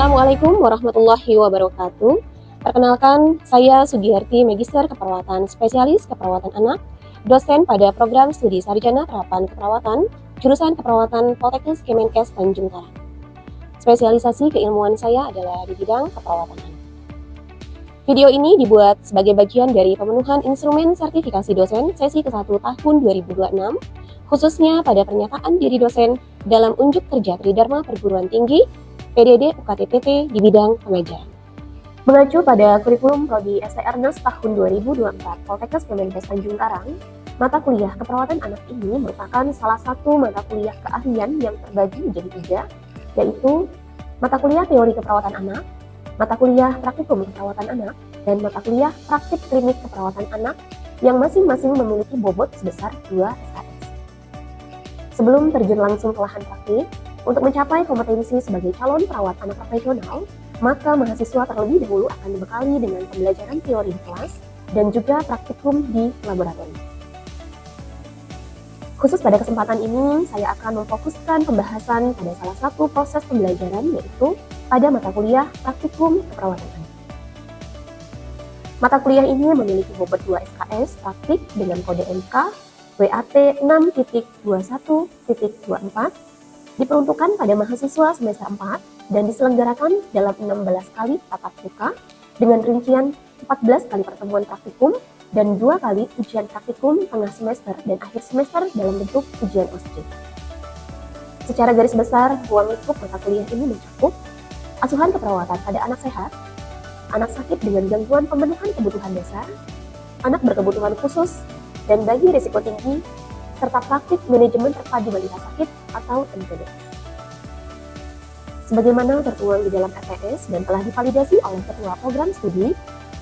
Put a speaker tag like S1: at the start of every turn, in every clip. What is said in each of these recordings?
S1: Assalamualaikum warahmatullahi wabarakatuh. Perkenalkan, saya Sugiyarti, Magister Keperawatan Spesialis Keperawatan Anak, dosen pada program studi Sarjana Terapan Keperawatan, jurusan Keperawatan Poltekkes Kemenkes Tanjung Karang. Spesialisasi keilmuan saya adalah di bidang keperawatan anak. Video ini dibuat sebagai bagian dari pemenuhan instrumen sertifikasi dosen sesi ke-1 tahun 2026, khususnya pada pernyataan diri dosen dalam unjuk kerja Tridharma Perguruan Tinggi PDD UKT-PT di bidang pengajaran. Mengacu pada kurikulum Prodi STRNAS tahun 2024 Poltekkes Kemenkes Tanjung Karang, mata kuliah keperawatan anak ini merupakan salah satu mata kuliah keahlian yang terbagi menjadi 3, yaitu mata kuliah teori keperawatan anak, mata kuliah praktikum keperawatan anak, dan mata kuliah praktik klinik keperawatan anak yang masing-masing memiliki bobot sebesar 2 SKS. Sebelum terjun langsung ke lahan praktik, untuk mencapai kompetensi sebagai calon perawat anak profesional, maka mahasiswa terlebih dahulu akan dibekali dengan pembelajaran teori di kelas dan juga praktikum di laboratorium. Khusus pada kesempatan ini, saya akan memfokuskan pembahasan pada salah satu proses pembelajaran, yaitu pada mata kuliah praktikum keperawatan anak. Mata kuliah ini memiliki bobot 2 SKS praktik dengan kode MK WAT 6.21.24, diperuntukkan pada mahasiswa semester 4 dan diselenggarakan dalam 16 kali tatap muka dengan rincian 14 kali pertemuan praktikum dan 2 kali ujian praktikum tengah semester dan akhir semester dalam bentuk ujian OSCE. Secara garis besar, ruang lingkup mata kuliah ini mencakup asuhan keperawatan pada anak sehat, anak sakit dengan gangguan pemenuhan kebutuhan dasar, anak berkebutuhan khusus, dan bagi risiko tinggi, serta praktik manajemen terpadu balita sakit atau MTBS. Sebagaimana tertuang di dalam RPS dan telah divalidasi oleh Ketua Program Studi,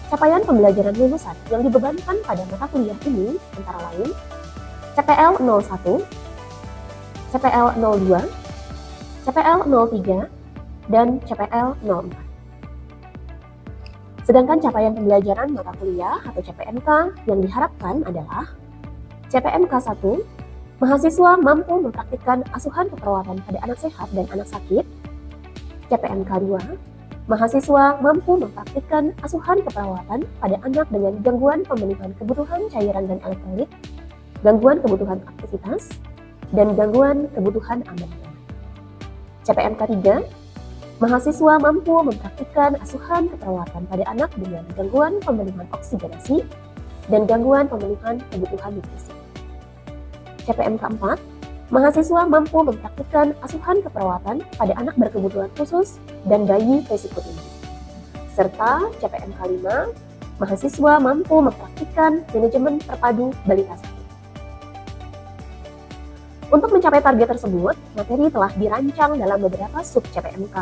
S1: capaian pembelajaran lulusan yang dibebankan pada mata kuliah ini antara lain CPL 01, CPL 02, CPL 03, dan CPL 04. Sedangkan capaian pembelajaran mata kuliah atau CPMK yang diharapkan adalah CPMK 1, mahasiswa mampu mempraktikkan asuhan keperawatan pada anak sehat dan anak sakit. CPMK 2, mahasiswa mampu mempraktikkan asuhan keperawatan pada anak dengan gangguan pemenuhan kebutuhan cairan dan elektrolit, gangguan kebutuhan aktivitas, dan gangguan kebutuhan amalian. CPMK 3, mahasiswa mampu mempraktikkan asuhan keperawatan pada anak dengan gangguan pemenuhan oksigenasi dan gangguan pemenuhan kebutuhan nutrisi. CPMK 4, mahasiswa mampu mempraktikkan asuhan keperawatan pada anak berkebutuhan khusus dan bayi risiko tinggi. Serta CPMK 5, mahasiswa mampu mempraktikkan manajemen terpadu balita sakit. Untuk mencapai target tersebut, materi telah dirancang dalam beberapa sub CPMK.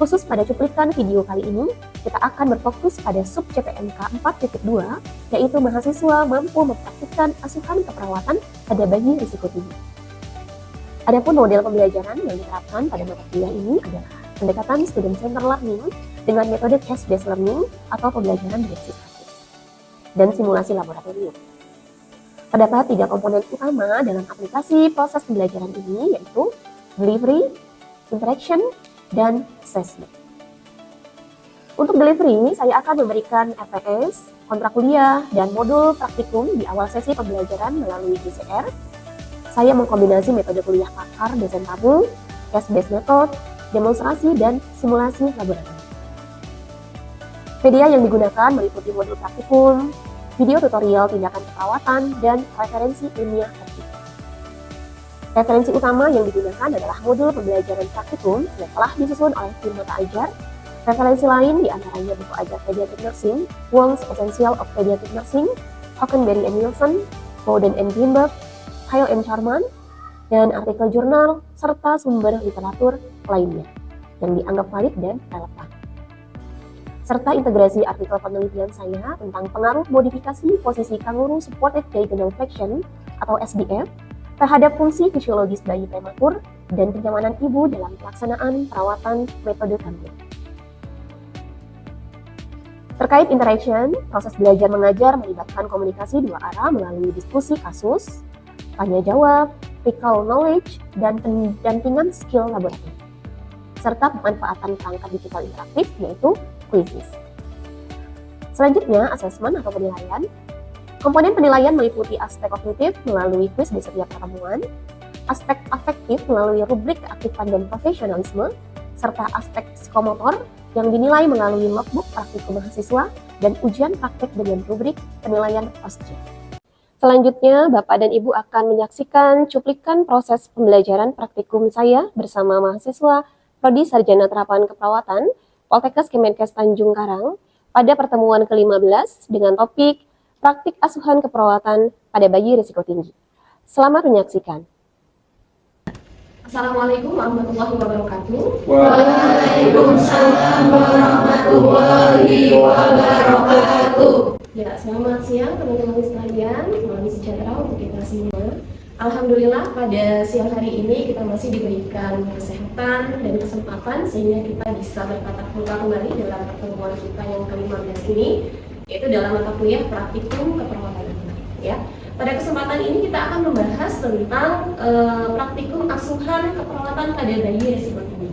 S1: Khusus pada cuplikan video kali ini, kita akan berfokus pada sub CPMK 4.2, yaitu mahasiswa mampu mempraktikkan asuhan keperawatan pada bayi risiko tinggi. Adapun model pembelajaran yang diterapkan pada mata kuliah ini adalah pendekatan student center learning dengan metode case-based learning atau pembelajaran berbasis kasus dan simulasi laboratorium. Terdapat 3 komponen utama dalam aplikasi proses pembelajaran ini, yaitu delivery, interaction, dan assessment. Untuk delivery, saya akan memberikan RPS, kontrak kuliah, dan modul praktikum di awal sesi pembelajaran melalui GCR. Saya mengkombinasi metode kuliah pakar dosen tamu, case-based method, demonstrasi, dan simulasi laboratorium. Media yang digunakan meliputi modul praktikum, video tutorial tindakan keperawatan, dan referensi ilmiah praktikum. Referensi utama yang digunakan adalah modul pembelajaran praktikum yang telah disusun oleh tim mata ajar. Referensi lain diantaranya buku ajar Pediatric Nursing, Wong's Essential of Pediatric Nursing, Hockenberry and Nielsen, Bowden and Greenberg, Kyle and Charman, dan artikel jurnal, serta sumber literatur lainnya yang dianggap valid dan relevan. Serta integrasi artikel penelitian saya tentang pengaruh modifikasi posisi Kangaroo Supported Diagonal Flexion atau SDF terhadap fungsi fisiologis bayi prematur dan kenyamanan ibu dalam pelaksanaan perawatan metode Kangaroo. Terkait interaction, proses belajar mengajar melibatkan komunikasi 2 arah melalui diskusi kasus, tanya jawab, recall knowledge, dan pendampingan skill laboratorium. serta pemanfaatan perangkat digital interaktif yaitu quizzes. Selanjutnya, asesmen atau penilaian. Komponen penilaian meliputi aspek kognitif melalui kuis di setiap pertemuan, aspek afektif melalui rubrik keaktifan dan profesionalisme, serta aspek psikomotor yang dinilai melalui logbook praktikum mahasiswa dan ujian praktek dengan rubrik penilaian OSCE. Selanjutnya, Bapak dan Ibu akan menyaksikan cuplikan proses pembelajaran praktikum saya bersama mahasiswa Prodi Sarjana Terapan Keperawatan Poltekkes Kemenkes Tanjung Karang pada pertemuan ke-15 dengan topik praktik asuhan keperawatan pada bayi risiko tinggi. Selamat menyaksikan. Assalamualaikum warahmatullahi wabarakatuh.
S2: Waalaikumsalam warahmatullahi wabarakatuh.
S1: Ya, selamat siang teman-teman sekalian. Selamat sejahtera untuk kita semua. Alhamdulillah pada siang hari ini kita masih diberikan kesehatan dan kesempatan sehingga kita bisa bertatap muka kembali dalam pertemuan kita yang ke-15 ini, yaitu dalam mata kuliah praktikum keperawatan anak. Ya. Pada kesempatan ini kita akan membahas tentang praktikum asuhan keperawatan pada bayi risiko tinggi.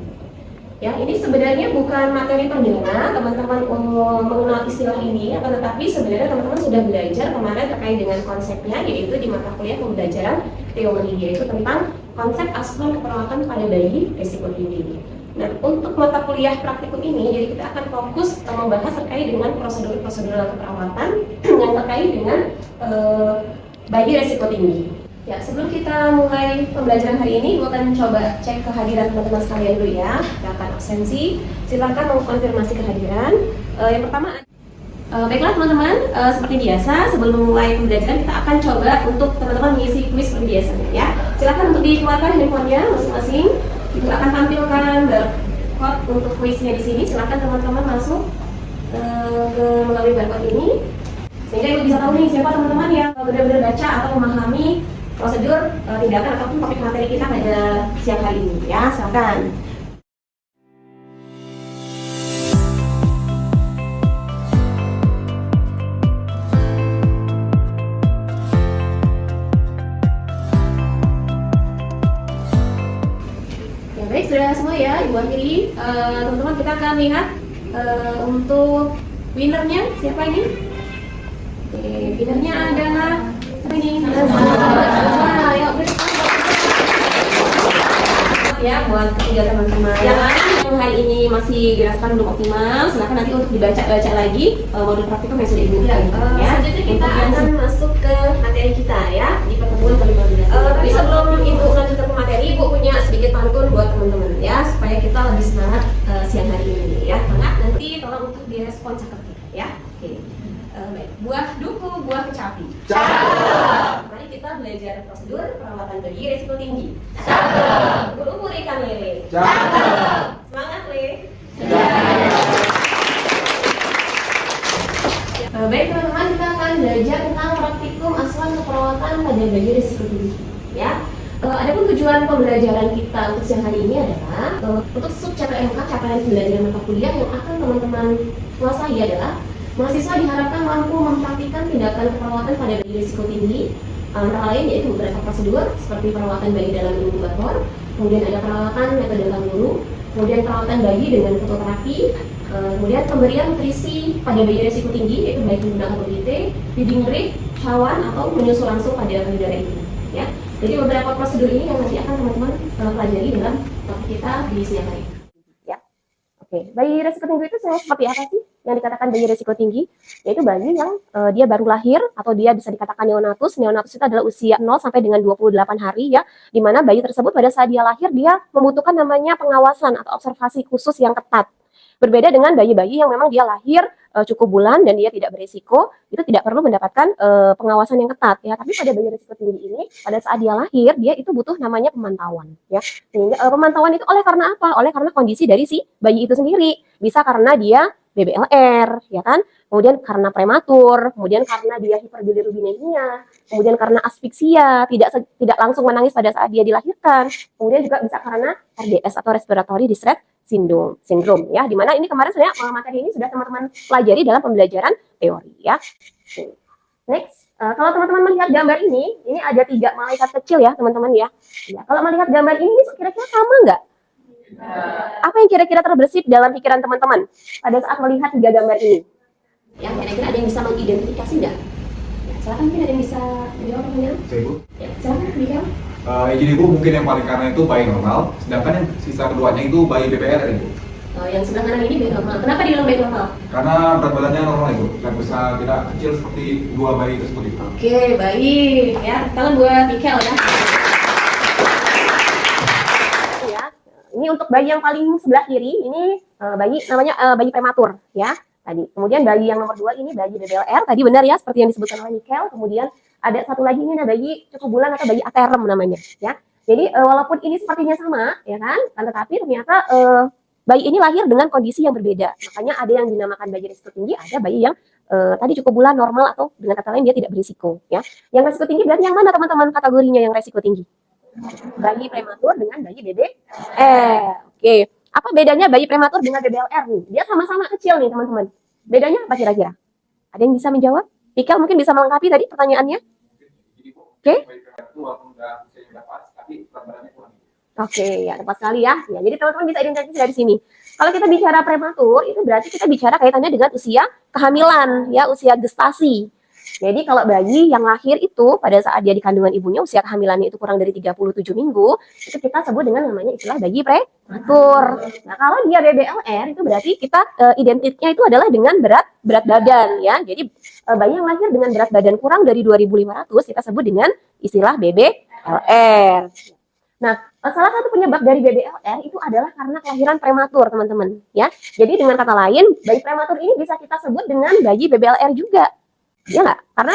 S1: Ya, ini sebenarnya bukan materi perdana teman-teman mengenal istilah ini, akan tetapi sebenarnya teman-teman sudah belajar kemarin terkait dengan konsepnya, yaitu di mata kuliah pembelajaran teori, yaitu tentang konsep asuhan keperawatan pada bayi risiko tinggi. Nah, untuk mata kuliah praktikum ini, jadi kita akan fokus membahas terkait dengan prosedur-prosedur keperawatan yang terkait dengan bayi risiko tinggi. Ya, sebelum kita mulai pembelajaran hari ini, gue akan coba cek kehadiran teman-teman sekalian dulu ya. Kita akan absensi. Silakan mengkonfirmasi kehadiran. Yang pertama, baiklah teman-teman, seperti biasa sebelum mulai pembelajaran kita akan coba untuk teman-teman mengisi kuis seperti biasanya ya. Silakan untuk dikeluarkan handphonenya masing-masing. Kita akan tampilkan barcode untuk kuisnya di sini. Silakan teman-teman masuk melalui barcode ini, sehingga ibu bisa tahu nih siapa teman-teman yang benar-benar baca atau memahami prosedur tindakan ataupun topik materi kita pada siang hari ini ya. Silakan. Ya baik, sudah semua ya Ibu akhiri. Teman-teman kita akan lihat untuk winnernya siapa ini? Oke, winnernya adalah ini ya buat ketiga teman-teman yang hari ini masih dirasakan belum optimal, silakan nanti untuk dibaca lagi modul praktikum yang sudah ibu ya. Selanjutnya kita akan masuk ke materi kita ya di pertemuan ke-15. Tapi sebelum ibu lanjut ke materi, ibu punya sedikit pantun buat teman-teman ya supaya kita lebih semangat siang hari ini ya. Semangat, nanti tolong untuk direspon cakep ya. Oke. Baik. Buah duku, buah kecapi. Cakep. Mari kita belajar prosedur perawatan bayi risiko tinggi. Cakep. Berumur ikan lele. Cakep. Semangat Le. Baik teman-teman, kita akan belajar tentang praktikum asuhan keperawatan pada bayi risiko tinggi. Ya. Adapun tujuan pembelajaran kita untuk siang hari ini adalah untuk sub CPMK, capaian pembelajaran mata kuliah yang akan teman-teman kuasai adalah mahasiswa diharapkan mampu mempraktikkan tindakan keperawatan pada bayi risiko tinggi, antara lain yaitu beberapa prosedur seperti perawatan bayi dalam inkubator, kemudian ada perawatan metode kanguru, kemudian perawatan bayi dengan fototerapi, kemudian pemberian nutrisi pada bayi risiko tinggi yaitu baik menggunakan ODT, feeding drip, cawan atau menyusu langsung pada payudara ibu. Ya, jadi beberapa prosedur ini yang nanti akan teman-teman pelajari dalam topik kita di siang hari. Ya, oke. Bayi risiko tinggi itu seperti apa sih? Yang dikatakan bayi risiko tinggi, yaitu bayi yang dia baru lahir atau dia bisa dikatakan neonatus. Neonatus itu adalah usia 0 sampai dengan 28 hari ya, di mana bayi tersebut pada saat dia lahir dia membutuhkan namanya pengawasan atau observasi khusus yang ketat. Berbeda dengan bayi-bayi yang memang dia lahir cukup bulan dan dia tidak berisiko, itu tidak perlu mendapatkan pengawasan yang ketat ya. Tapi pada bayi risiko tinggi ini, pada saat dia lahir dia itu butuh namanya pemantauan ya. Sehingga pemantauan itu oleh karena apa? Oleh karena kondisi dari si bayi itu sendiri. Bisa karena dia BBLR, ya kan? Kemudian karena prematur, kemudian karena dia hiperbilirubinemia, kemudian karena asfiksia, tidak langsung menangis pada saat dia dilahirkan. Kemudian juga bisa karena RDS atau respiratory distress syndrome ya. Dimana ini kemarin sebenarnya materi ini sudah teman-teman pelajari dalam pembelajaran teori ya. Next, kalau teman-teman melihat gambar ini ada 3 malaikat kecil ya teman-teman ya. Ya, kalau melihat gambar ini kira-kira sama nggak? Apa yang kira-kira terbersit dalam pikiran teman-teman pada saat melihat 3 gambar ini? Ya, kira-kira ada yang bisa mengidentifikasi nggak? Ya, silakan, mungkin ada yang bisa menjawab pertanyaan.
S3: Saya Ibu.
S1: Ya, silakan, Miguel.
S3: Jadi Ibu mungkin yang paling kanan itu bayi normal, sedangkan yang sisa keduanya itu bayi BPR Ibu.
S1: Yang sebelah kanan ini bayi normal. Kenapa dibilang bayi normal?
S3: Karena berat badannya normal Ibu, dan bisa tidak kecil seperti dua bayi tersebut Ibu.
S1: Oke, baik. Ya, kalian buat Miguel ya. Ya, ini untuk bayi yang paling sebelah kiri, ini bayi namanya bayi prematur ya. Tadi. Kemudian bayi yang nomor 2 ini bayi BBLR, tadi benar ya seperti yang disebutkan oleh Mikel. Kemudian ada satu lagi ini bayi cukup bulan atau bayi aterem namanya ya. Jadi walaupun ini sepertinya sama ya kan, tetapi ternyata bayi ini lahir dengan kondisi yang berbeda. Makanya ada yang dinamakan bayi risiko tinggi, ada bayi yang tadi cukup bulan normal atau dengan kata lain dia tidak berisiko ya. Yang risiko tinggi berarti yang mana teman-teman kategorinya yang risiko tinggi? Bayi prematur dengan bayi BBLR. Oke. Apa bedanya bayi prematur dengan BBLR nih? Dia sama-sama kecil nih teman-teman. Bedanya apa kira-kira? Ada yang bisa menjawab? Mikel mungkin bisa melengkapi tadi pertanyaannya. Oke. Oke, ya tepat sekali ya. Ya, jadi teman-teman bisa identifikasi dari sini. Kalau kita bicara prematur, itu berarti kita bicara kaitannya dengan usia kehamilan, ya, usia gestasi. Jadi kalau bayi yang lahir itu pada saat dia di kandungan ibunya usia kehamilannya itu kurang dari 37 minggu, itu kita sebut dengan namanya istilah bayi prematur. Nah, kalau dia BBLR itu berarti kita identiknya itu adalah dengan berat badan ya. Jadi bayi yang lahir dengan berat badan kurang dari 2.500 kita sebut dengan istilah BBLR. Nah, salah satu penyebab dari BBLR itu adalah karena kelahiran prematur, teman-teman ya. Jadi dengan kata lain, bayi prematur ini bisa kita sebut dengan bayi BBLR juga. Ya nggak? Karena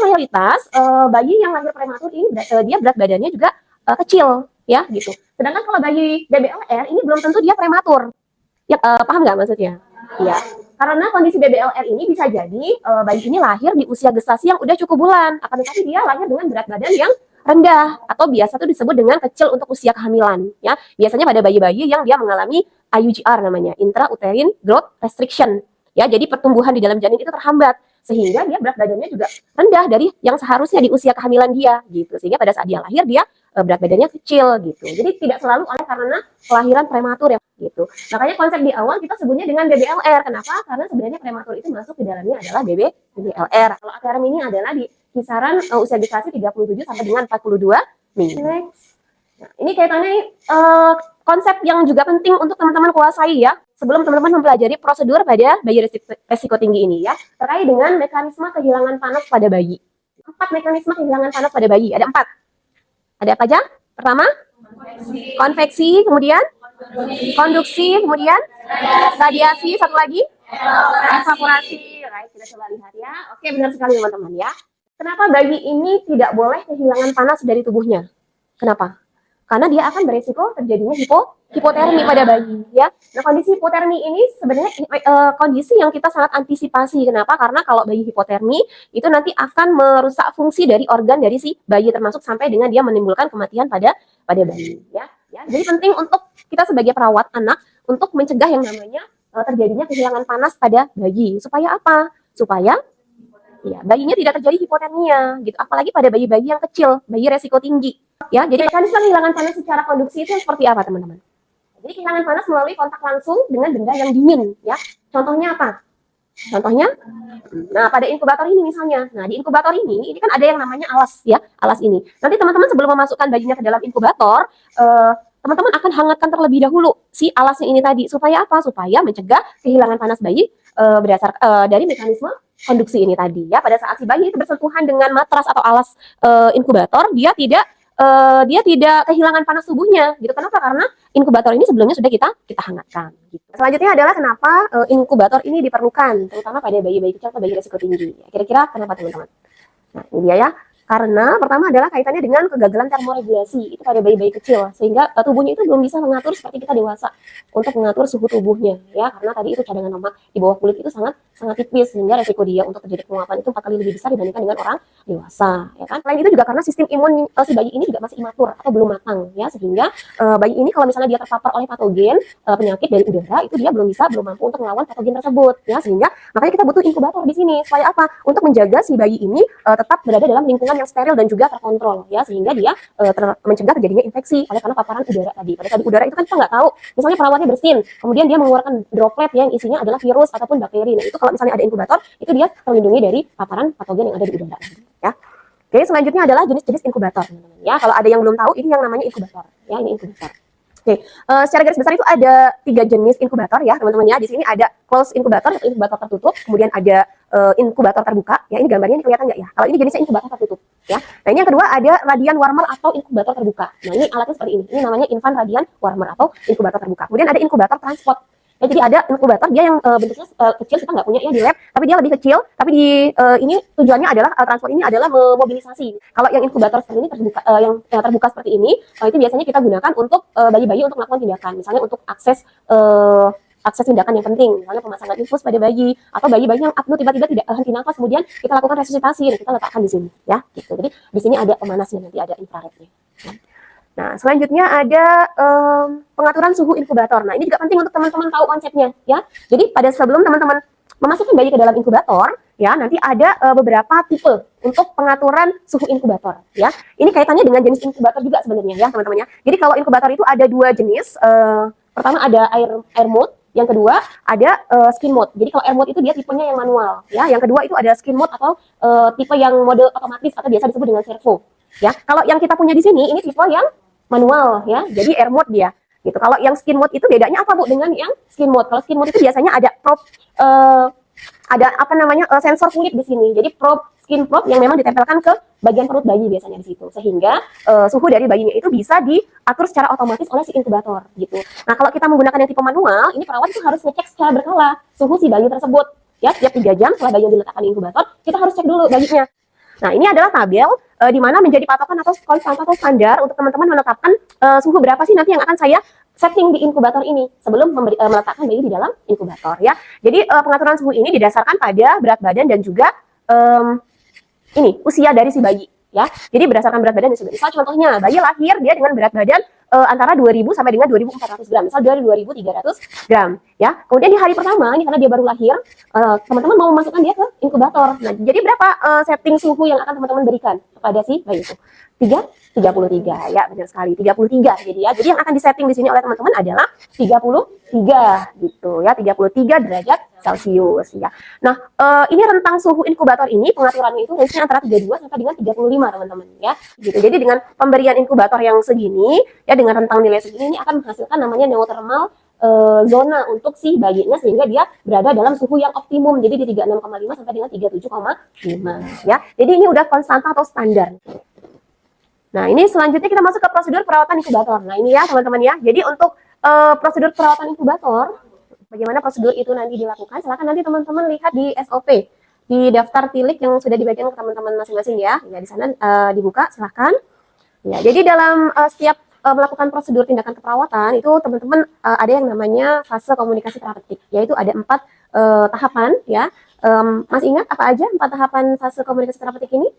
S1: mayoritas bayi yang lahir prematur ini dia berat badannya juga kecil, ya gitu. Sedangkan kalau bayi BBLR ini belum tentu dia prematur. Ya paham nggak maksudnya? Iya. Karena kondisi BBLR ini bisa jadi bayi ini lahir di usia gestasi yang udah cukup bulan, akan tetapi dia lahir dengan berat badan yang rendah atau biasa itu disebut dengan kecil untuk usia kehamilan. Ya, biasanya pada bayi-bayi yang dia mengalami IUGR namanya, intrauterine growth restriction. Ya, jadi pertumbuhan di dalam janin itu terhambat sehingga dia berat badannya juga rendah dari yang seharusnya di usia kehamilan dia gitu. Sehingga pada saat dia lahir dia berat badannya kecil gitu. Jadi tidak selalu oleh karena kelahiran prematur ya gitu. Makanya konsep di awal kita sebutnya dengan BBLR. Kenapa? Karena sebenarnya prematur itu masuk di dalamnya adalah BBLR. Kalau aterem ini adalah di kisaran usia gestasi 37 sampai dengan 42 minggu. Next. Nah, ini kaitannya konsep yang juga penting untuk teman-teman kuasai ya. Sebelum teman-teman mempelajari prosedur pada bayi resiko tinggi ini ya, terkait dengan mekanisme kehilangan panas pada bayi. 4 mekanisme kehilangan panas pada bayi, ada 4. Ada apa aja? Pertama, konveksi, kemudian konduksi, kemudian radiasi, satu lagi evaporasi. Right, kita coba lihat ya. Oke, benar sekali teman-teman ya. Kenapa bayi ini tidak boleh kehilangan panas dari tubuhnya? Kenapa? Karena dia akan beresiko terjadinya hipotermi pada bayi ya. Nah, kondisi hipotermi ini sebenarnya kondisi yang kita sangat antisipasi. Kenapa? Karena kalau bayi hipotermi itu nanti akan merusak fungsi dari organ dari si bayi termasuk sampai dengan dia menimbulkan kematian pada bayi ya. Jadi penting untuk kita sebagai perawat anak untuk mencegah yang namanya terjadinya kehilangan panas pada bayi. Supaya apa? Supaya ya, bayinya tidak terjadi hipotermia gitu. Apalagi pada bayi-bayi yang kecil, bayi resiko tinggi. Ya, jadi mekanisme kehilangan panas secara konduksi itu seperti apa, teman-teman? Jadi kehilangan panas melalui kontak langsung dengan benda yang dingin, ya. Contohnya apa? Contohnya, nah pada inkubator ini misalnya. Nah, di inkubator ini kan ada yang namanya alas, ya, alas ini. Nanti teman-teman sebelum memasukkan bayinya ke dalam inkubator, teman-teman akan hangatkan terlebih dahulu si alasnya ini tadi. Supaya apa? Supaya mencegah kehilangan panas bayi dari mekanisme konduksi ini tadi ya. Pada saat si bayi itu bersentuhan dengan matras atau alas inkubator, dia tidak kehilangan panas tubuhnya gitu. Kenapa? Karena inkubator ini sebelumnya sudah kita hangatkan gitu. Selanjutnya adalah kenapa inkubator ini diperlukan terutama pada bayi-bayi kecil atau bayi risiko tinggi. Kira-kira kenapa teman-teman? Nah, ini dia ya. Karena pertama adalah kaitannya dengan kegagalan termoregulasi itu pada bayi-bayi kecil sehingga tubuhnya itu belum bisa mengatur seperti kita dewasa untuk mengatur suhu tubuhnya ya, karena tadi itu cadangan lemak di bawah kulit itu sangat tipis sehingga resiko dia untuk terjadi penguapan itu 4 kali lebih besar dibandingkan dengan orang dewasa ya kan. Selain itu juga karena sistem imun si bayi ini juga masih imatur atau belum matang ya, sehingga bayi ini kalau misalnya dia terpapar oleh patogen penyakit dari udara itu dia belum mampu untuk melawan patogen tersebut ya, sehingga makanya kita butuh inkubator di sini supaya apa? Untuk menjaga si bayi ini tetap berada dalam lingkungan lingkungan yang steril dan juga terkontrol ya, sehingga dia mencegah terjadinya infeksi oleh karena paparan udara tadi. Pada saat di udara itu kan kita nggak tahu, misalnya perawatnya bersin, kemudian dia mengeluarkan droplet yang isinya adalah virus ataupun bakteri. Nah itu kalau misalnya ada inkubator, itu dia terlindungi dari paparan patogen yang ada di udara ya. Oke, selanjutnya adalah jenis-jenis inkubator teman-teman ya. Kalau ada yang belum tahu, ini yang namanya inkubator ya, ini inkubator. Oke, secara garis besar itu ada 3 jenis inkubator ya teman-teman ya. Di sini ada closed inkubator atau inkubator tertutup, kemudian ada inkubator terbuka ya. Ini gambarnya, ini kelihatan nggak ya? Kalau ini jenisnya inkubator tertutup ya. Nah ini yang kedua ada radian warmer atau inkubator terbuka. Nah ini alatnya seperti ini. Ini namanya infant radian warmer atau inkubator terbuka. Kemudian ada inkubator transport. Ya, jadi ada inkubator dia yang bentuknya kecil, kita nggak punya ya di lab, tapi dia lebih kecil. Tapi di ini tujuannya adalah transport ini adalah memobilisasi. Kalau yang inkubator seperti ini terbuka, yang terbuka seperti ini, itu biasanya kita gunakan untuk bayi-bayi untuk melakukan tindakan, misalnya untuk akses tindakan yang penting, misalnya pemasangan infus pada bayi atau bayi-bayi yang apnu tiba-tiba tidak henti nafas, kemudian kita lakukan resusitasi dan kita letakkan di sini, ya. Gitu. Jadi di sini ada pemanasnya, nanti ada infrarednya. Nah, selanjutnya ada pengaturan suhu inkubator. Nah, ini juga penting untuk teman-teman tahu konsepnya, ya. Jadi pada sebelum teman-teman memasukkan bayi ke dalam inkubator, ya, nanti ada beberapa tipe untuk pengaturan suhu inkubator, ya. Ini kaitannya dengan jenis inkubator juga sebenarnya, ya, teman-teman ya. Jadi kalau inkubator itu ada 2 jenis. Pertama ada air mode, yang kedua ada skin mode. Jadi kalau air mode itu dia tipenya yang manual, ya. Yang kedua itu ada skin mode atau tipe yang mode otomatis atau biasa disebut dengan servo, ya. Kalau yang kita punya di sini ini tipe yang manual ya, jadi air mode dia gitu. Kalau yang skin mode itu bedanya apa Bu dengan yang skin mode? Kalau skin mode itu biasanya ada probe, ada apa namanya sensor kulit di sini. Jadi probe, skin probe yang memang ditempelkan ke bagian perut bayi biasanya di situ, sehingga suhu dari bayinya itu bisa diatur secara otomatis oleh si inkubator gitu. Nah kalau kita menggunakan yang tipe manual, ini perawat itu harus ngecek secara berkala suhu si bayi tersebut ya. Setiap 3 jam setelah bayi diletakkan di inkubator, kita harus cek dulu bayinya. Nah, ini adalah tabel di mana menjadi patokan atau konstan atau standar untuk teman-teman menetapkan suhu berapa sih nanti yang akan saya setting di inkubator ini sebelum meletakkan bayi di dalam inkubator ya. Jadi pengaturan suhu ini didasarkan pada berat badan dan juga ini usia dari si bayi ya. Jadi berdasarkan berat badan dan si bayi. Misal contohnya bayi lahir dia dengan berat badan antara 2000 sampai dengan 2400 gram, misal dari 2300 gram ya. Kemudian di hari pertama ini karena dia baru lahir, teman-teman mau memasukkan dia ke inkubator. Nah, jadi berapa setting suhu yang akan teman-teman berikan kepada si bayi itu? 33 ya, benar sekali, 33 jadi ya. Jadi yang akan disetting di sini oleh teman-teman adalah 33 gitu ya, 33 derajat Celcius ya. Nah, ini rentang suhu inkubator ini pengaturannya itu range-nya antara 32 sampai dengan 35 teman-teman ya. Gitu. Jadi dengan pemberian inkubator yang segini ya, dengan rentang nilai segini ini akan menghasilkan namanya neothermal zona untuk si bayinya, sehingga dia berada dalam suhu yang optimum. Jadi di 36,5 sampai dengan 37,5 ya. Jadi ini udah konstanta atau standar. Nah, ini selanjutnya kita masuk ke prosedur perawatan inkubator. Nah, ini ya teman-teman ya. Jadi untuk prosedur perawatan inkubator, bagaimana prosedur itu nanti dilakukan, silakan nanti teman-teman lihat di SOP, di daftar tilik yang sudah dibagikan ke teman-teman masing-masing ya. Ya, di sana dibuka, silakan. Ya, jadi dalam setiap melakukan prosedur tindakan keperawatan itu teman-teman ada yang namanya fase komunikasi terapeutik, yaitu ada 4 tahapan ya. Masih ingat apa aja 4 tahapan fase komunikasi terapeutik ini?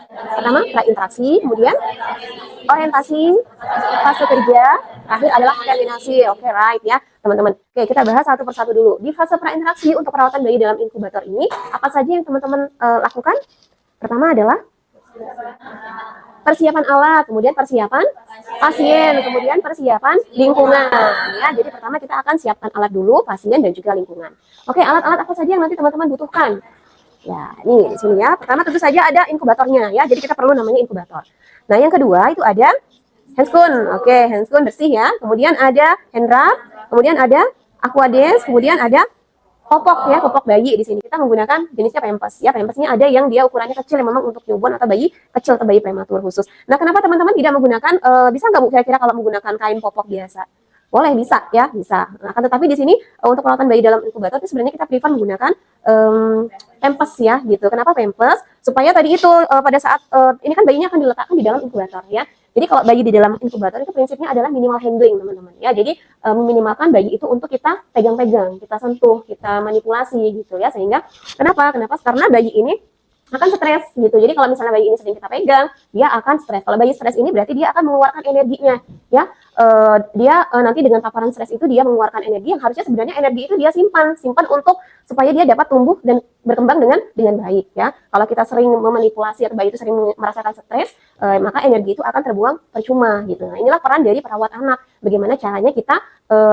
S1: Pertama, prainteraksi, kemudian orientasi, fase kerja, terakhir adalah terminasi. Oke, right ya, teman-teman. Oke, kita bahas satu persatu dulu. Di fase prainteraksi untuk perawatan bayi dalam inkubator ini, apa saja yang teman-teman lakukan? Pertama adalah persiapan alat, kemudian persiapan pasien, kemudian persiapan lingkungan. Ya, jadi pertama kita akan siapkan alat dulu, pasien dan juga lingkungan. Oke, alat-alat apa saja yang nanti teman-teman butuhkan? Ya, ini di sini ya. Pertama tentu saja ada inkubatornya ya. Jadi kita perlu namanya inkubator. Nah, yang kedua itu ada handscoon. Oke, handscoon bersih ya. Kemudian ada hand wrap, kemudian ada aquadens, kemudian ada popok ya, popok bayi di sini. Kita menggunakan jenisnya pampers ya. Pampers ini ada yang dia ukurannya kecil yang memang untuk newborn atau bayi kecil atau bayi prematur khusus. Nah, kenapa teman-teman tidak menggunakan bisa nggak Bu kira-kira kalau menggunakan kain popok biasa? Boleh, bisa ya, bisa. Nah, akan tetapi di sini untuk perawatan bayi dalam inkubator itu sebenarnya kita prefer menggunakan pampers ya gitu. Kenapa pampers? Supaya tadi itu pada saat ini kan bayinya akan diletakkan di dalam inkubator ya. Jadi kalau bayi di dalam inkubator itu prinsipnya adalah minimal handling teman-teman ya. Jadi meminimalkan bayi itu untuk kita pegang-pegang, kita sentuh, kita manipulasi gitu ya. Sehingga kenapa? Karena bayi ini akan stres gitu. Jadi kalau misalnya bayi ini sering kita pegang, dia akan stres. Kalau bayi stres ini berarti dia akan mengeluarkan energinya ya. dia nanti dengan paparan stres itu dia mengeluarkan energi yang harusnya sebenarnya energi itu dia simpan untuk supaya dia dapat tumbuh dan berkembang dengan baik ya. Kalau kita sering memanipulasi atau bayi itu sering merasakan stres, maka energi itu akan terbuang percuma gitu. Nah, inilah peran dari perawat anak. Bagaimana caranya kita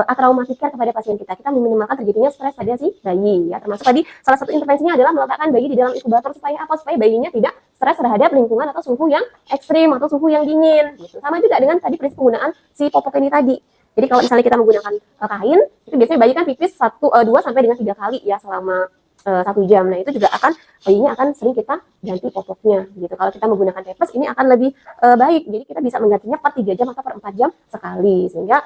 S1: atraumatikan kepada pasien kita meminimalkan terjadinya stres pada si bayi ya. Termasuk tadi salah satu intervensinya adalah meletakkan bayi di dalam inkubator supaya apa? Supaya bayinya tidak stres terhadap lingkungan atau suhu yang ekstrim atau suhu yang dingin gitu. Sama juga dengan tadi prinsip penggunaan si popok ini tadi. Jadi kalau misalnya kita menggunakan kain, itu biasanya bayi kan pipis 2 sampai dengan 3 kali ya selama 1 jam. Nah, itu juga bayinya akan sering kita ganti popoknya gitu. Kalau kita menggunakan pampers ini akan lebih baik. Jadi kita bisa menggantinya per 3 jam atau per 4 jam sekali. Sehingga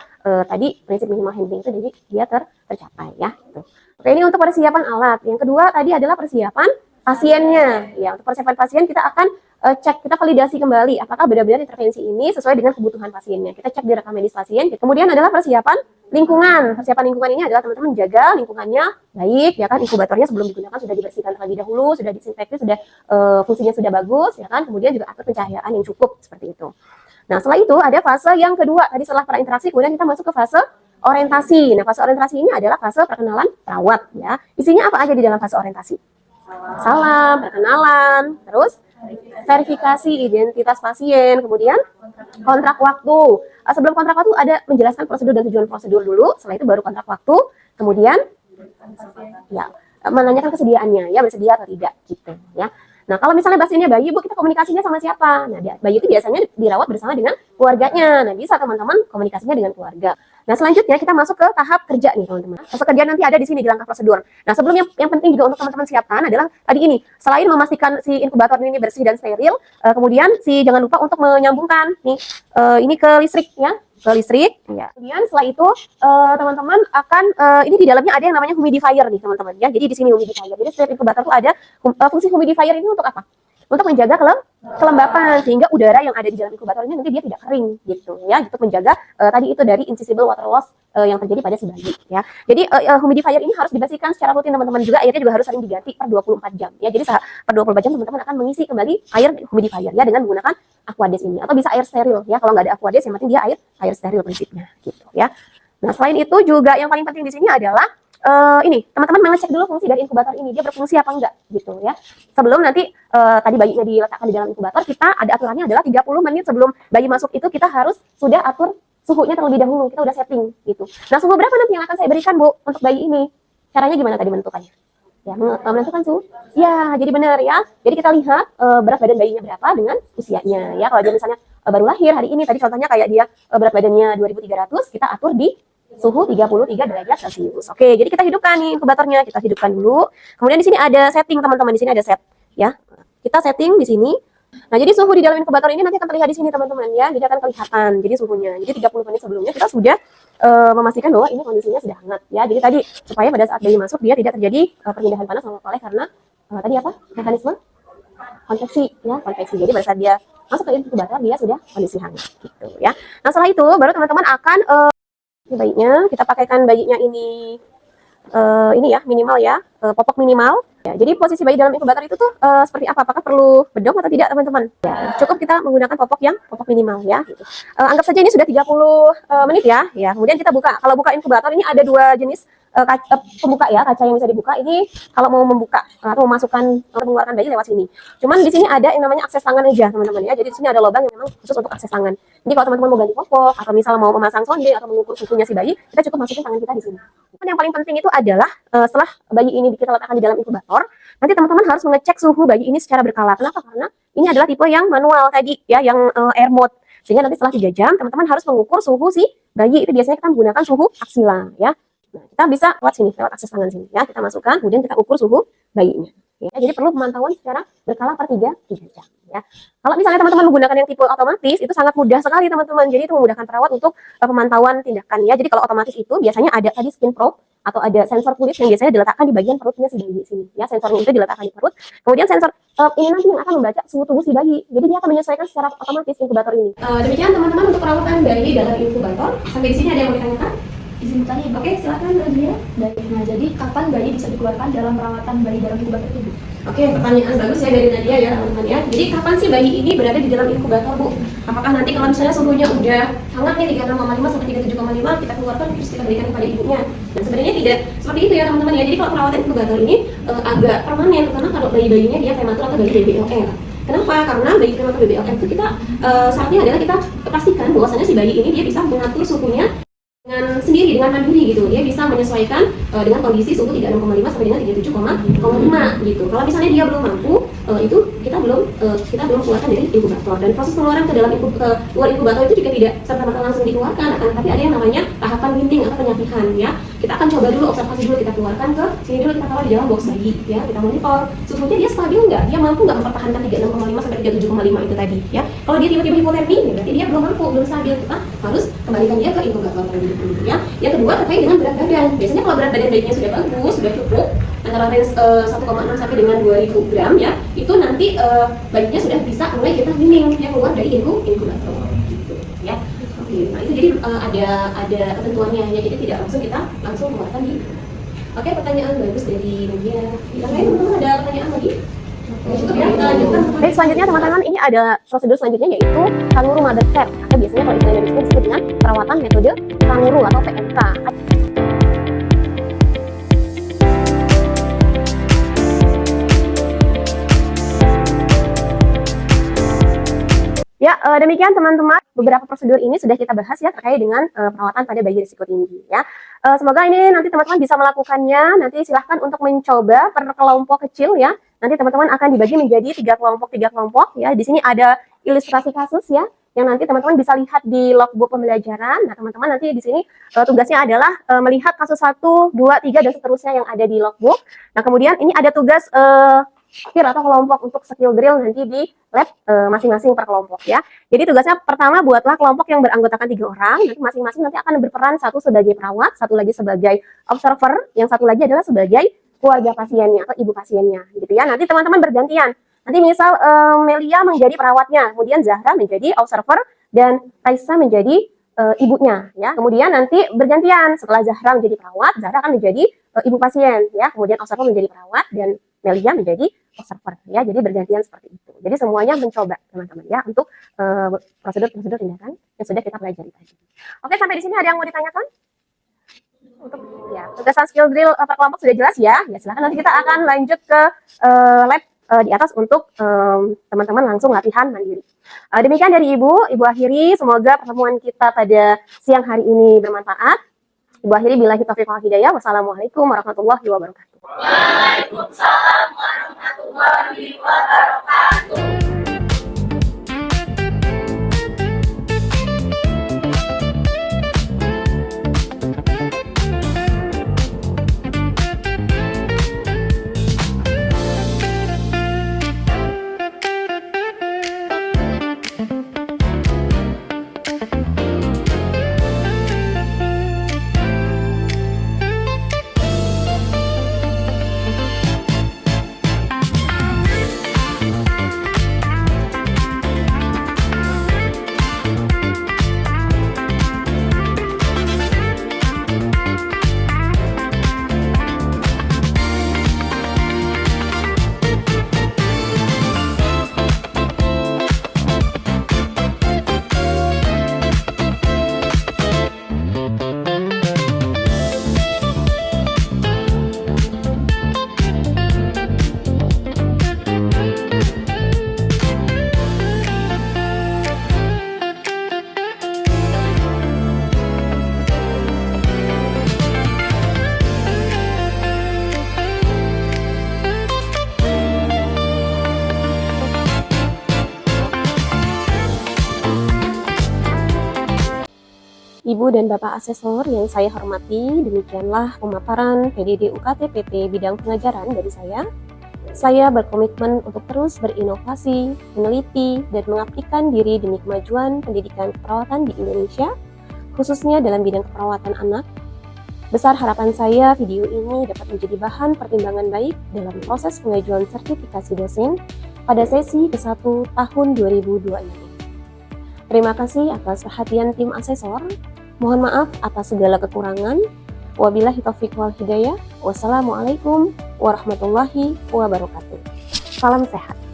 S1: tadi prinsip minimal handling itu jadi dia tercapai ya gitu. Oke, ini untuk persiapan alat. Yang kedua tadi adalah persiapan pasiennya. Ya, untuk persiapan pasien kita akan cek, kita validasi kembali apakah benar-benar intervensi ini sesuai dengan kebutuhan pasiennya. Kita cek di rekam medis pasien. Kemudian adalah persiapan lingkungan. Persiapan lingkungan ini adalah teman-teman menjaga lingkungannya baik, ya kan, inkubatornya sebelum digunakan sudah dibersihkan terlebih dahulu, sudah disinfeksi, sudah fungsinya sudah bagus, ya kan. Kemudian juga atur pencahayaan yang cukup seperti itu. Nah, setelah itu ada fase yang kedua. Tadi setelah prainteraksi, kemudian kita masuk ke fase orientasi. Nah, fase orientasi ini adalah fase perkenalan perawat, ya. Isinya apa aja di dalam fase orientasi? Salam, perkenalan, terus verifikasi identitas pasien, kemudian kontrak waktu. Sebelum kontrak waktu ada menjelaskan prosedur dan tujuan prosedur dulu, setelah itu baru kontrak waktu, kemudian ya menanyakan kesediaannya, ya bersedia atau tidak gitu ya. Nah, kalau misalnya pasiennya bayi, Bu, kita komunikasinya sama siapa? Nah, bayi itu biasanya dirawat bersama dengan keluarganya. Nah, bisa teman-teman komunikasinya dengan keluarga. Nah, selanjutnya kita masuk ke tahap kerja nih, teman-teman. Fase kerja nanti ada di sini di langkah prosedur. Nah, sebelumnya yang penting juga untuk teman-teman siapkan adalah tadi ini, selain memastikan si inkubator ini bersih dan steril, kemudian jangan lupa untuk menyambungkan nih ini ke listrik ya. Ke listrik ya. Kemudian setelah itu teman-teman akan ini di dalamnya ada yang namanya humidifier nih, teman-teman ya. Jadi di sini humidifier. Jadi setiap inkubator itu ada fungsi humidifier ini untuk apa? Untuk menjaga kelembapan sehingga udara yang ada di dalam inkubator ini nanti dia tidak kering gitu ya, untuk menjaga tadi itu dari invisible water loss yang terjadi pada si bayi ya. Jadi humidifier ini harus dibersihkan secara rutin teman-teman, juga airnya juga harus sering diganti per 24 jam ya. Jadi per 24 jam teman-teman akan mengisi kembali air humidifier ya dengan menggunakan aquades ini, atau bisa air steril ya. Kalau nggak ada aquades yang penting dia air steril prinsipnya gitu ya. Nah, selain itu juga yang paling penting di sini adalah ini teman-teman mengecek dulu fungsi dari inkubator ini, dia berfungsi apa enggak gitu ya. Sebelum nanti tadi bayinya diletakkan di dalam inkubator, kita ada aturannya adalah 30 menit sebelum bayi masuk itu kita harus sudah atur suhunya terlebih dahulu, kita udah setting gitu. Nah, suhu berapa nanti yang akan saya berikan, Bu, untuk bayi ini? Caranya gimana tadi menentukannya? Ya, menentukan suhu. Ya, jadi benar ya. Jadi kita lihat berat badan bayinya berapa dengan usianya ya. Kalau dia misalnya baru lahir hari ini, tadi contohnya kayak dia berat badannya 2300, kita atur di suhu 33 derajat Celcius. Oke, jadi kita hidupkan nih inkubatornya, kita hidupkan dulu. Kemudian di sini ada setting, teman-teman. Di sini ada set ya. Kita setting di sini. Nah, jadi suhu di dalam inkubator ini nanti akan terlihat di sini, teman-teman ya. Jadi akan kelihatan. Jadi suhunya. Jadi 30 menit sebelumnya kita sudah memastikan bahwa ini kondisinya sudah hangat ya. Jadi tadi supaya pada saat bayi masuk dia tidak terjadi perpindahan panas oleh karena tadi apa? Mekanisme konveksi ya, konveksi. Jadi pada saat dia masuk ke inkubator dia sudah kondisi hangat gitu ya. Nah, setelah itu baru teman-teman akan ini bayinya, kita pakaikan bayinya ini ya minimal ya, popok minimal. Ya, jadi posisi bayi dalam inkubator itu tuh seperti apa? Apakah perlu bedong atau tidak, teman-teman? Ya, cukup kita menggunakan popok minimal ya. Gitu. Anggap saja ini sudah 30 menit ya. Ya, kemudian kita buka. Kalau buka inkubator ini ada 2 jenis pembuka ya, kaca yang bisa dibuka. Ini kalau mau membuka atau memasukkan mengeluarkan bayi lewat sini. Cuman di sini ada yang namanya akses tangan aja, teman-teman ya. Jadi di sini ada lubang yang memang khusus untuk akses tangan. Jadi kalau teman-teman mau ganti popok atau misalnya mau memasang sonde atau mengukur suhunya si bayi, kita cukup masukin tangan kita di sini. Yang paling penting itu adalah setelah bayi ini kita letakkan di dalam inkubator, nanti teman-teman harus mengecek suhu bayi ini secara berkala. Kenapa? Karena ini adalah tipe yang manual tadi ya, yang air mode. Sehingga nanti setelah 3 jam teman-teman harus mengukur suhu si bayi. Itu biasanya kita menggunakan suhu aksila ya. Nah, kita bisa lewat sini, lewat akses tangan sini ya. Kita masukkan, kemudian kita ukur suhu bayinya. Ya, jadi perlu pemantauan secara berkala per 3 jam ya. Kalau misalnya teman-teman menggunakan yang tipe otomatis, itu sangat mudah sekali teman-teman. Jadi itu memudahkan perawat untuk pemantauan tindakan ya. Jadi kalau otomatis itu biasanya ada tadi skin probe atau ada sensor kulit yang biasanya diletakkan di bagian perutnya si bayi sini ya. Sensornya itu diletakkan di perut. Kemudian sensor ini nanti yang akan membaca suhu tubuh si bayi. Jadi dia akan menyesuaikan secara otomatis inkubator ini. Demikian teman-teman untuk perawatan bayi dalam inkubator. Sampai di sini ada yang mau ditanyakan?
S4: izin tadi.
S1: Oke, silakan Nadia.
S4: Baik, nah jadi kapan bayi bisa dikeluarkan dalam perawatan bayi dalam inkubator itu, Bu?
S1: Oke, pertanyaan bagus ya dari Nadia ya teman-teman ya. Jadi kapan sih bayi ini berada di dalam inkubator, Bu? Apakah nanti kalau misalnya suhunya udah hangat nih 36,5 sampai 37,5 kita keluarkan terus kita berikan kepada ibunya? Dan sebenarnya tidak seperti itu ya teman-teman ya. Jadi kalau perawatan inkubator ini agak permanen karena kalau bayi-bayinya dia prematur atau bayi BBLR. Kenapa? Karena bayi prematur BBLR itu kita syaratnya adalah kita pastikan bahwasanya si bayi ini dia bisa mengatur suhunya dengan sendiri, dengan mandiri gitu. Dia bisa menyesuaikan dengan kondisi suhu 36,5 sampai dengan 37,5 gitu. Kalau misalnya dia belum mampu, itu kita belum keluarkan dari inkubator. Dan proses pengeluaran ke dalam luar inkubator itu juga tidak serta-merta langsung dikeluarkan, tapi ada yang namanya tahapan winding atau penyapihan ya. Kita akan coba dulu, observasi dulu, kita keluarkan ke sini dulu, kita taruh di dalam box bayi ya. Kita monitor suhunya dia stabil nggak, dia mampu nggak mempertahankan 36,5 sampai 37,5 itu tadi ya. Kalau dia tiba-tiba hipotermi, berarti dia belum mampu, belum stabil. Kita harus kembalikan dia ke inkubator terlebih dahulu ya. Yang kedua terkait dengan berat badan. Biasanya kalau berat badan bayinya sudah bagus, sudah cukup antara range 1,6 sampai dengan 2000 gram ya, itu nanti bayinya sudah bisa mulai kita weaning yang keluar dari inkubator gitu ya. Oke, nah itu jadi ada ketentuannya ya, jadi tidak kita langsung keluarkan di. Oke, pertanyaan bagus dari Nadia. Yang lain teman-teman ada pertanyaan lagi? Cukup ya, kita lanjutkan. Baik, selanjutnya teman-teman ini ada prosedur selanjutnya yaitu kanguru mother care atau biasanya kalau istilah medisnya disebut dengan perawatan metode kanguru atau PMK. Ya, demikian teman-teman, beberapa prosedur ini sudah kita bahas ya terkait dengan perawatan pada bayi risiko tinggi ya. Semoga ini nanti teman-teman bisa melakukannya. Nanti silahkan untuk mencoba per kelompok kecil ya. Nanti teman-teman akan dibagi menjadi 3 kelompok ya. Di sini ada ilustrasi kasus ya, yang nanti teman-teman bisa lihat di logbook pembelajaran. Nah, teman-teman nanti di sini tugasnya adalah melihat kasus 1, 2, 3 dan seterusnya yang ada di logbook. Nah, kemudian ini ada tugas peer atau kelompok untuk skill drill nanti di lab masing-masing per kelompok ya. Jadi tugasnya pertama, buatlah kelompok yang beranggotakan 3 orang. Nanti masing-masing nanti akan berperan, satu sebagai perawat, satu lagi sebagai observer, yang satu lagi adalah sebagai keluarga pasiennya atau ibu pasiennya gitu ya. Nanti teman-teman bergantian. Nanti misal Melia menjadi perawatnya, kemudian Zahra menjadi observer dan Raisa menjadi ibunya ya. Kemudian nanti bergantian, setelah Zahra menjadi perawat, Zahra akan menjadi ibu pasien ya. Kemudian observer menjadi perawat dan Melia menjadi observer ya. Jadi bergantian seperti itu. Jadi semuanya mencoba teman-teman ya untuk prosedur-prosedur tindakan yang sudah kita pelajari tadi. Oke, sampai di sini ada yang mau ditanyakan? Untuk ya, tugasan skill drill per kelompok sudah jelas ya. Ya silakan, nanti kita akan lanjut ke lab di atas untuk teman-teman langsung latihan mandiri. Demikian dari Ibu akhiri, semoga pertemuan kita pada siang hari ini bermanfaat. Ibu akhiri billahi taufiq wal hidayah. Wassalamualaikum warahmatullahi wabarakatuh.
S2: Waalaikumsalam warahmatullahi wabarakatuh.
S1: Ibu dan Bapak Asesor yang saya hormati, demikianlah pemaparan PDD UKT PT bidang pengajaran dari saya. Saya berkomitmen untuk terus berinovasi, meneliti, dan mengabdikan diri demi kemajuan pendidikan keperawatan di Indonesia, khususnya dalam bidang keperawatan anak. Besar harapan saya video ini dapat menjadi bahan pertimbangan baik dalam proses pengajuan sertifikasi dosen pada sesi ke-1 tahun 2002 ini. Terima kasih atas perhatian tim asesor. Mohon maaf atas segala kekurangan. Wabillahi taufiq wal hidayah. Wassalamualaikum warahmatullahi wabarakatuh. Salam sehat.